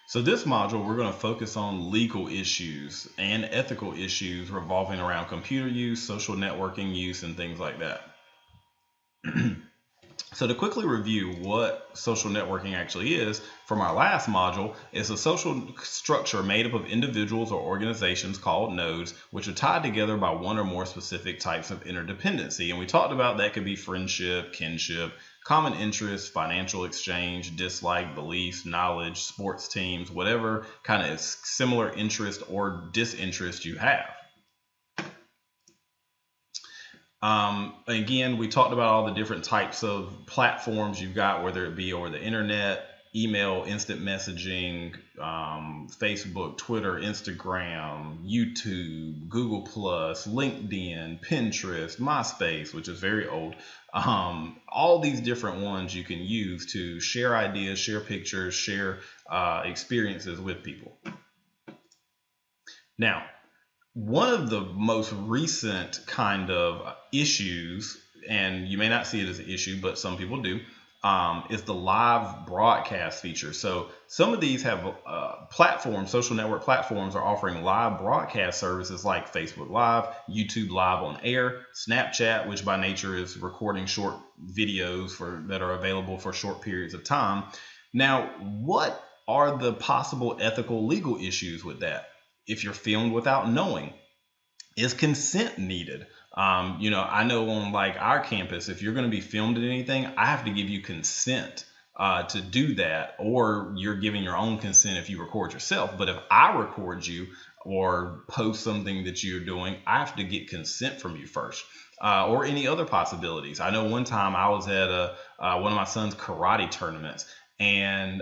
So this module, we're going to focus on legal issues and ethical issues revolving around computer use, social networking use, and things like that. So to quickly review what social networking actually is, from our last module, it's a social structure made up of individuals or organizations called nodes, which are tied together by one or more specific types of interdependency. And we talked about that could be friendship, kinship, common interests, financial exchange, dislike, beliefs, knowledge, sports teams, whatever kind of similar interest or disinterest you have. Again, we talked about all the different types of platforms you've got, whether it be over the internet, email, instant messaging, Facebook, Twitter, Instagram, YouTube, Google Plus, LinkedIn, Pinterest, MySpace, which is very old. All these different ones you can use to share ideas, share pictures, share experiences with people. Now, one of the most recent kind of issues, and you may not see it as an issue, but some people do, is the live broadcast feature. So some of these have platforms, social network platforms are offering live broadcast services like Facebook Live, YouTube Live on Air, Snapchat, which by nature is recording short videos that are available for short periods of time. Now, what are the possible ethical legal issues with that? If you're filmed without knowing, is consent needed? I know on like our campus, if you're going to be filmed in anything, I have to give you consent to do that, or you're giving your own consent if you record yourself. But if I record you or post something that you're doing, I have to get consent from you first. Or any other possibilities. I know one time I was at one of my son's karate tournaments, and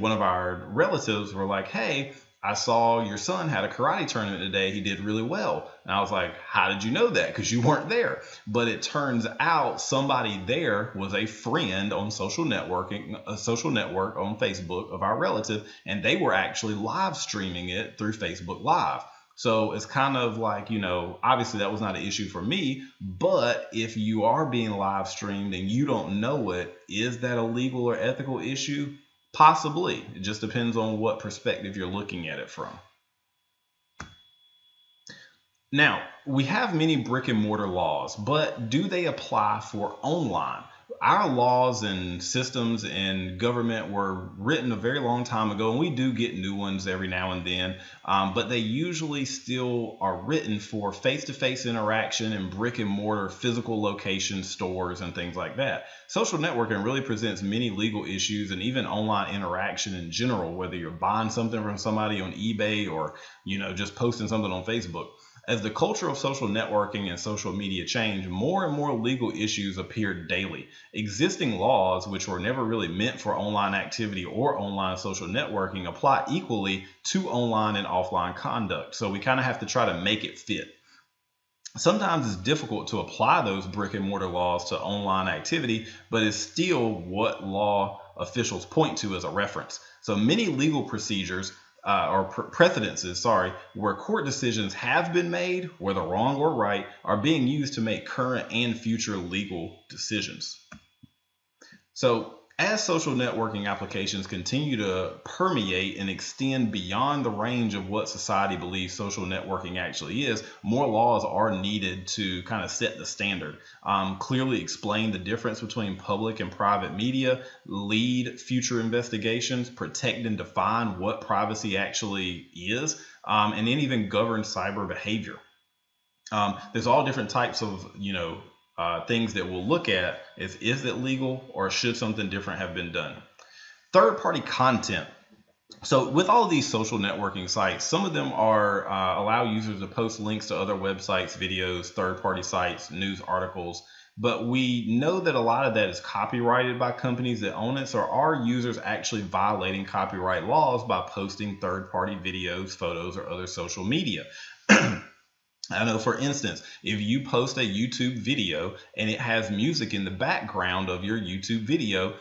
one of our relatives were like, "Hey, I saw your son had a karate tournament today. He did really well." And I was like, "How did you know that?" Because you weren't there. But it turns out somebody there was a friend on social networking, a social network on Facebook of our relative, and they were actually live streaming it through Facebook Live. So it's kind of like, obviously that was not an issue for me, but if you are being live streamed and you don't know it, is that a legal or ethical issue? Possibly. It just depends on what perspective you're looking at it from. Now, we have many brick and mortar laws, but do they apply for online? Our laws and systems and government were written a very long time ago, and we do get new ones every now and then, but they usually still are written for face-to-face interaction in brick and mortar physical locations, stores, and things like that. Social networking really presents many legal issues and even online interaction in general, whether you're buying something from somebody on eBay or just posting something on Facebook. As the culture of social networking and social media change, more and more legal issues appear daily. Existing laws, which were never really meant for online activity or online social networking, apply equally to online and offline conduct. So we kind of have to try to make it fit. Sometimes it's difficult to apply those brick and mortar laws to online activity, but it's still what law officials point to as a reference. So many legal procedures precedences, where court decisions have been made, whether wrong or right, are being used to make current and future legal decisions. So as social networking applications continue to permeate and extend beyond the range of what society believes social networking actually is, more laws are needed to kind of set the standard, clearly explain the difference between public and private media, lead future investigations, protect and define what privacy actually is, and then even govern cyber behavior. There's all different types of, things that we'll look at is it legal or should something different have been done? Third-party content. So with all of these social networking sites, some of them are allow users to post links to other websites, videos, third-party sites, news articles. But we know that a lot of that is copyrighted by companies that own it. So are users actually violating copyright laws by posting third-party videos, photos, or other social media? I know, for instance, if you post a YouTube video and it has music in the background of your YouTube video,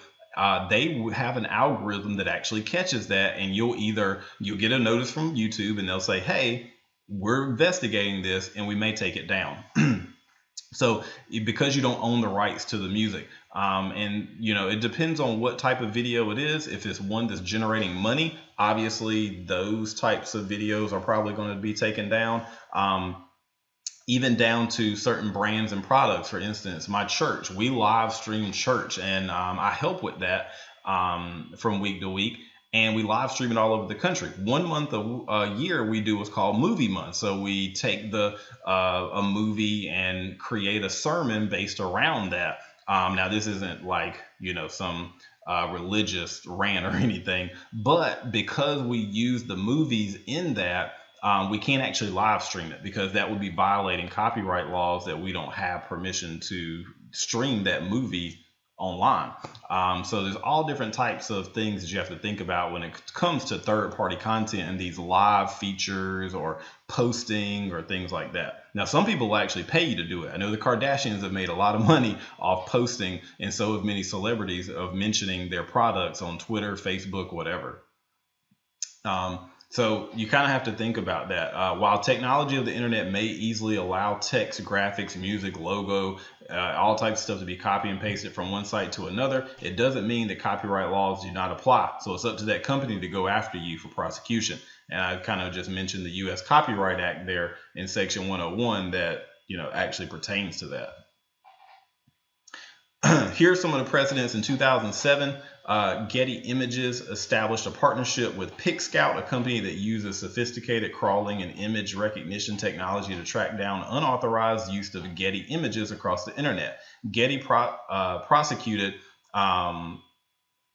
they have an algorithm that actually catches that, and you'll get a notice from YouTube and they'll say, "Hey, we're investigating this and we may take it down." So because you don't own the rights to the music, and it depends on what type of video it is. If it's one that's generating money, obviously those types of videos are probably going to be taken down. Even down to certain brands and products. For instance, my church, we live stream church, and I help with that from week to week. And we live stream it all over the country. 1 month a year we do what's called movie month. So we take a movie and create a sermon based around that. Now this isn't like some religious rant or anything, but because we use the movies in that, we can't actually live stream it because that would be violating copyright laws that we don't have permission to stream that movie online. So there's all different types of things that you have to think about when it comes to third-party content and these live features or posting or things like that. Now, some people will actually pay you to do it. I know the Kardashians have made a lot of money off posting, and so have many celebrities, of mentioning their products on Twitter, Facebook, whatever. So you kind of have to think about that. While technology of the internet may easily allow text, graphics, music, logo, all types of stuff to be copy and pasted from one site to another, it doesn't mean that copyright laws do not apply. So it's up to that company to go after you for prosecution. And I kind of just mentioned the U.S. Copyright Act there in Section 101 that actually pertains to that. Here's some of the precedents. In 2007, Getty Images established a partnership with PicScout, a company that uses sophisticated crawling and image recognition technology to track down unauthorized use of Getty images across the internet. Getty prosecuted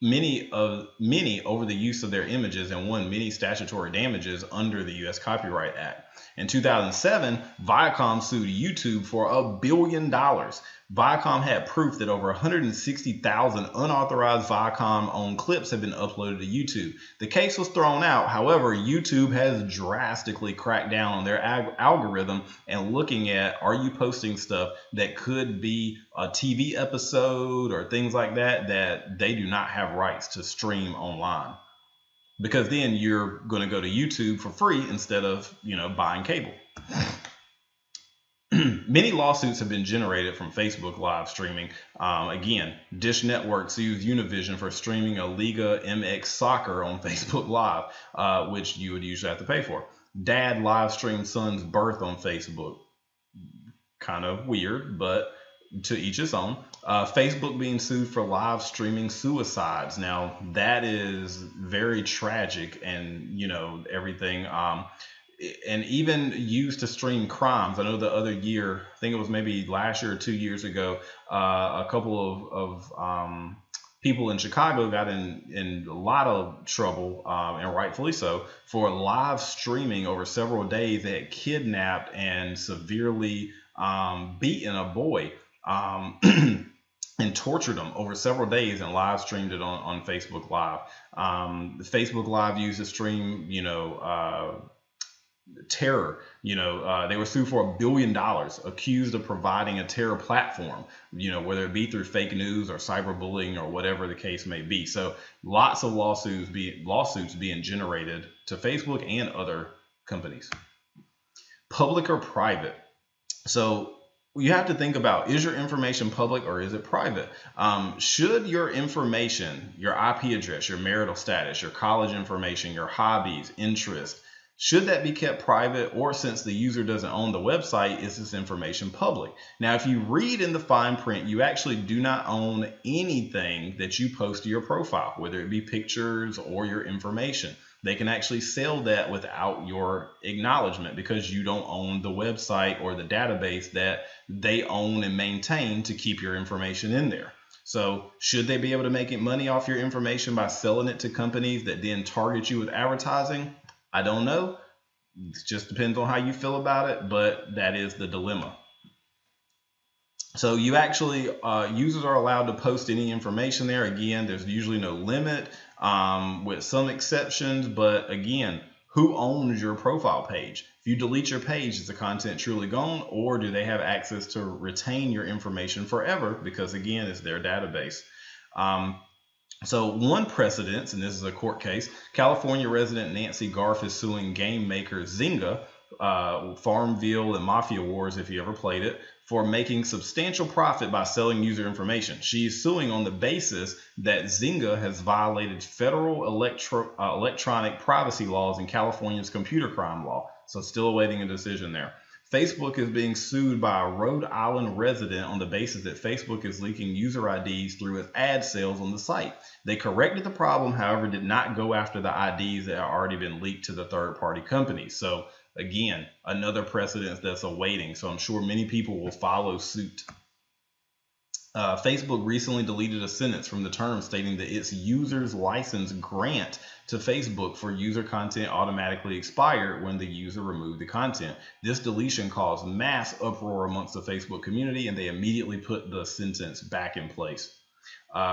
many over the use of their images and won many statutory damages under the U.S. Copyright Act. In 2007, Viacom sued YouTube for $1 billion. Viacom had proof that over 160,000 unauthorized Viacom-owned clips have been uploaded to YouTube. The case was thrown out. However, YouTube has drastically cracked down on their algorithm and looking at, are you posting stuff that could be a TV episode or things like that that they do not have rights to stream online? Because then you're going to go to YouTube for free instead of, buying cable. Many lawsuits have been generated from Facebook live streaming. Again, Dish Network sues Univision for streaming a Liga MX soccer on Facebook Live, which you would usually have to pay for. Dad live streamed son's birth on Facebook. Kind of weird, but to each his own. Facebook being sued for live streaming suicides. Now, that is very tragic and, everything. And even used to stream crimes. I know the other year, I think it was maybe last year or 2 years ago, a couple of people in Chicago got in a lot of trouble, and rightfully so, for live streaming over several days. They had kidnapped and severely beaten a boy and tortured him over several days and live streamed it on Facebook Live. The Facebook Live used to stream, terror. They were sued for $1 billion, accused of providing a terror platform, whether it be through fake news or cyberbullying or whatever the case may be. So lots of lawsuits being generated to Facebook and other companies. Public or private. So you have to think about, is your information public or is it private? Should your information, your IP address, your marital status, your college information, your hobbies, interests, should that be kept private, or since the user doesn't own the website, is this information public? Now, if you read in the fine print, you actually do not own anything that you post to your profile, whether it be pictures or your information. They can actually sell that without your acknowledgement because you don't own the website or the database that they own and maintain to keep your information in there. So should they be able to make money off your information by selling it to companies that then target you with advertising? I don't know. It just depends on how you feel about it, but that is the dilemma. So you actually, users are allowed to post any information there. Again, there's usually no limit, with some exceptions, but again, who owns your profile page? If you delete your page, is the content truly gone, or do they have access to retain your information forever? Because again, it's their database. So one precedent, and this is a court case, California resident Nancy Garf is suing game maker Zynga, Farmville and Mafia Wars, if you ever played it, for making substantial profit by selling user information. She is suing on the basis that Zynga has violated federal electronic privacy laws and California's computer crime law. So still awaiting a decision there. Facebook is being sued by a Rhode Island resident on the basis that Facebook is leaking user IDs through its ad sales on the site. They corrected the problem, however, did not go after the IDs that had already been leaked to the third-party companies. So again, another precedent that's awaiting. So I'm sure many people will follow suit. Facebook recently deleted a sentence from the term stating that its users license grant to Facebook for user content automatically expired when the user removed the content. This deletion caused mass uproar amongst the Facebook community, and they immediately put the sentence back in place.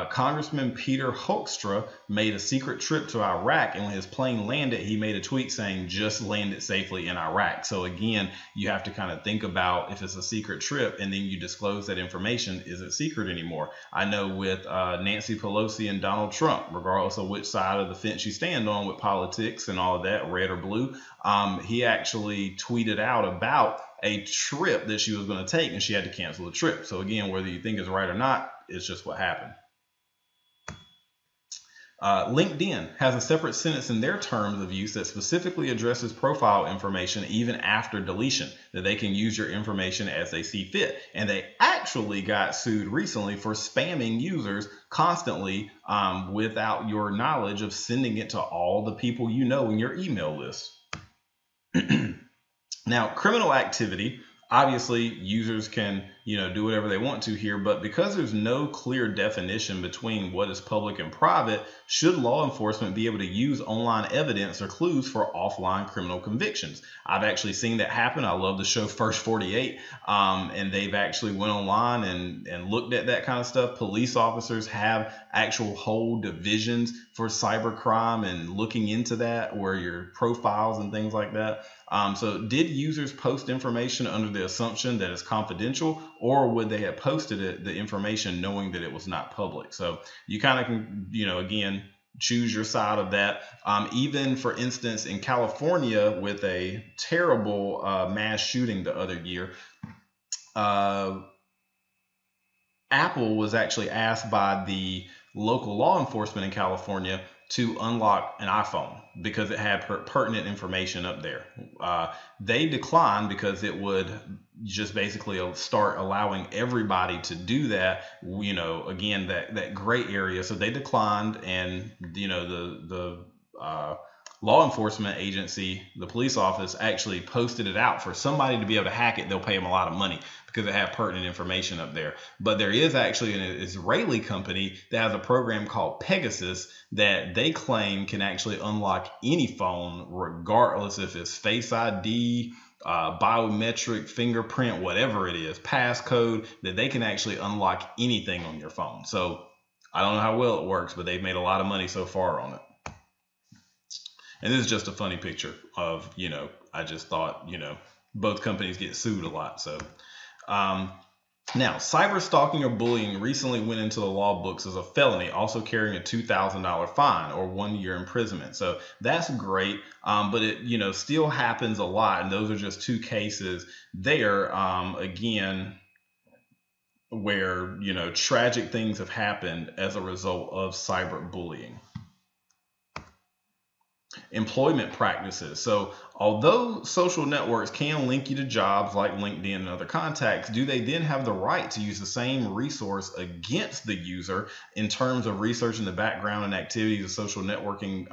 Congressman Peter Hoekstra made a secret trip to Iraq, and when his plane landed, he made a tweet saying, "Just landed safely in Iraq." So again, you have to kind of think about, if it's a secret trip and then you disclose that information, is it secret anymore? I know with Nancy Pelosi and Donald Trump, regardless of which side of the fence you stand on with politics and all of that, red or blue, he actually tweeted out about a trip that she was going to take, and she had to cancel the trip. So again, whether you think it's right or not, it's just what happened. LinkedIn has a separate sentence in their terms of use that specifically addresses profile information even after deletion, that they can use your information as they see fit. And they actually got sued recently for spamming users constantly without your knowledge of sending it to all the people you know in your email list. Now, criminal activity, obviously users can, do whatever they want to here, but because there's no clear definition between what is public and private, should law enforcement be able to use online evidence or clues for offline criminal convictions? I've actually seen that happen. I love the show First 48, and they've actually went online and looked at that kind of stuff. Police officers have actual whole divisions for cybercrime and looking into that, where your profiles and things like that. So did users post information under the assumption that it's confidential, or would they have posted the information knowing that it was not public? So you kind of can, again, choose your side of that. Even for instance, in California, with a terrible mass shooting the other year, Apple was actually asked by the local law enforcement in California to unlock an iPhone because it had pertinent information up there. They declined because it would just basically start allowing everybody to do that, again, that gray area. So they declined, and the law enforcement agency, the police office, actually posted it out for somebody to be able to hack it. They'll pay them a lot of money because it had pertinent information up there. But there is actually an Israeli company that has a program called Pegasus that they claim can actually unlock any phone, regardless if it's Face ID, biometric, fingerprint, whatever it is, passcode, that they can actually unlock anything on your phone. So I don't know how well it works, but they've made a lot of money so far on it. And this is just a funny picture of, I just thought, both companies get sued a lot. So now, cyber stalking or bullying recently went into the law books as a felony, also carrying a $2,000 fine or 1 year imprisonment. So that's great, but it still happens a lot, and those are just two cases there. Again, where tragic things have happened as a result of cyber bullying. Employment practices. So although social networks can link you to jobs like LinkedIn and other contacts, do they then have the right to use the same resource against the user in terms of researching the background and activities of social networking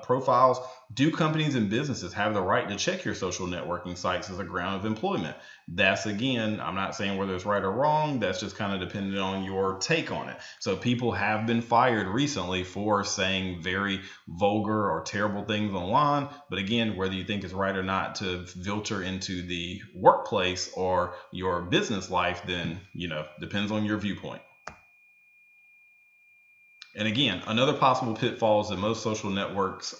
profiles? Do companies and businesses have the right to check your social networking sites as a ground of employment? That's, again, I'm not saying whether it's right or wrong. That's just kind of dependent on your take on it. So people have been fired recently for saying very vulgar or terrible things online. But again, whether you think it's right or not to filter into the workplace or your business life, then, depends on your viewpoint. And again, another possible pitfall is that most social networks'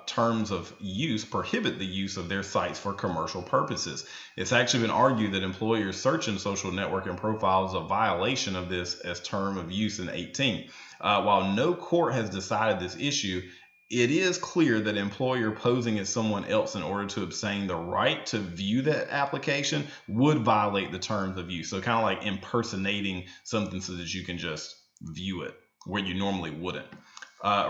terms of use prohibit the use of their sites for commercial purposes. It's actually been argued that employers searching social networking profiles is a violation of this as term of use in 18. While no court has decided this issue, it is clear that an employer posing as someone else in order to obtain the right to view that application would violate the terms of use. So kind of like impersonating something so that you can just view it where you normally wouldn't.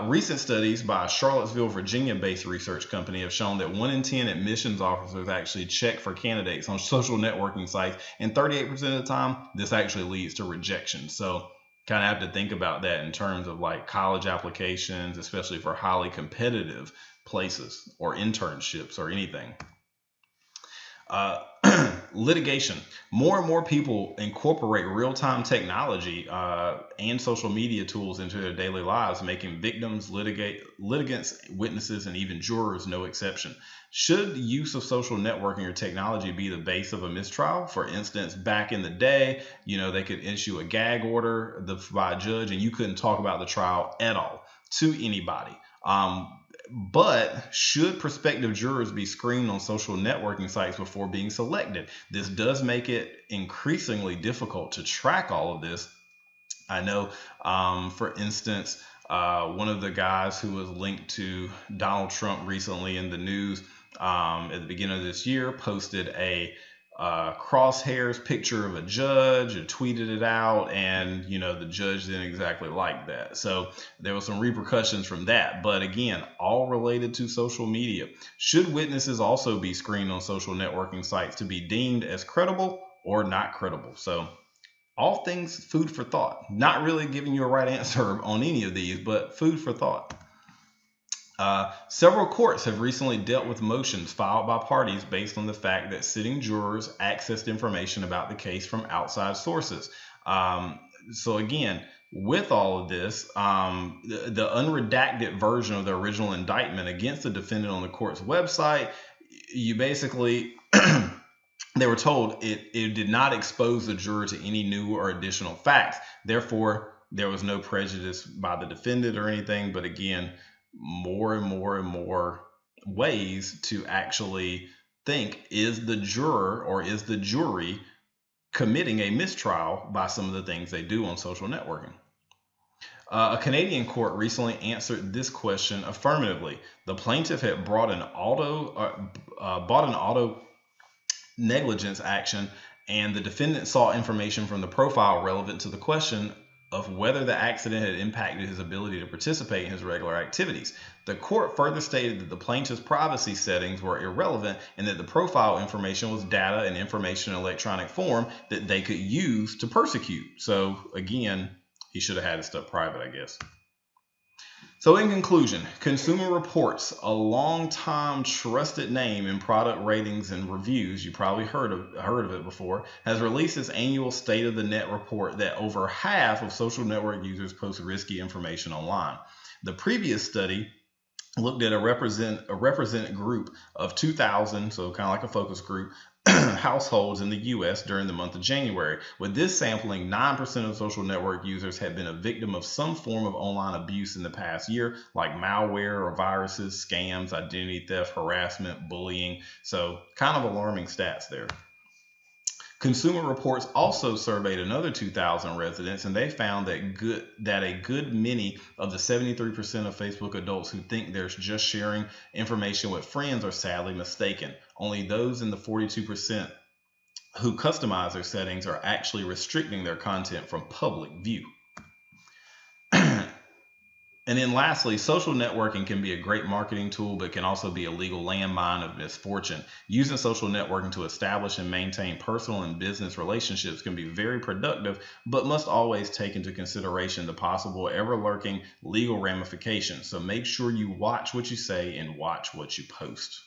Recent studies by a Charlottesville, Virginia-based research company have shown that 1 in 10 admissions officers actually check for candidates on social networking sites, and 38% of the time, this actually leads to rejection. So kind of have to think about that in terms of like college applications, especially for highly competitive places or internships or anything. Litigation. More and more people incorporate real-time technology and social media tools into their daily lives, making victims, litigants, witnesses, and even jurors no exception. Should the use of social networking or technology be the base of a mistrial? For instance, back in the day, they could issue a gag order by a judge, and you couldn't talk about the trial at all to anybody. But should prospective jurors be screened on social networking sites before being selected? This does make it increasingly difficult to track all of this. I know, for instance, one of the guys who was linked to Donald Trump recently in the news at the beginning of this year posted a crosshairs picture of a judge and tweeted it out, and the judge didn't exactly like that. So there were some repercussions from that, but again, all related to social media. Should witnesses also be screened on social networking sites to be deemed as credible or not credible? So all things food for thought. Not really giving you a right answer on any of these, but food for thought. Several courts have recently dealt with motions filed by parties based on the fact that sitting jurors accessed information about the case from outside sources. So again, with all of this, the unredacted version of the original indictment against the defendant on the court's website, you basically they were told it did not expose the juror to any new or additional facts. Therefore, there was no prejudice by the defendant or anything. But again, more and more ways to actually think, is the juror or is the jury committing a mistrial by some of the things they do on social networking? A Canadian court recently answered this question affirmatively. The plaintiff had bought an auto negligence action, and the defendant sought information from the profile relevant to the question of whether the accident had impacted his ability to participate in his regular activities. The court further stated that the plaintiff's privacy settings were irrelevant and that the profile information was data and information in electronic form that they could use to persecute. So again, he should have had his stuff private, I guess. So in conclusion, Consumer Reports, a long-time trusted name in product ratings and reviews, you probably heard of it before, has released its annual State of the Net report that over half of social network users post risky information online. The previous study looked at a representative group of 2,000, so kind of like a focus group, households in the U.S. during the month of January. With this sampling, 9% of social network users had been a victim of some form of online abuse in the past year, like malware or viruses, scams, identity theft, harassment, bullying. So kind of alarming stats there. Consumer Reports also surveyed another 2,000 residents, and they found that a good many of the 73% of Facebook adults who think they're just sharing information with friends are sadly mistaken. Only those in the 42% who customize their settings are actually restricting their content from public view. And then lastly, social networking can be a great marketing tool, but can also be a legal landmine of misfortune. Using social networking to establish and maintain personal and business relationships can be very productive, but must always take into consideration the possible ever-lurking legal ramifications. So make sure you watch what you say and watch what you post.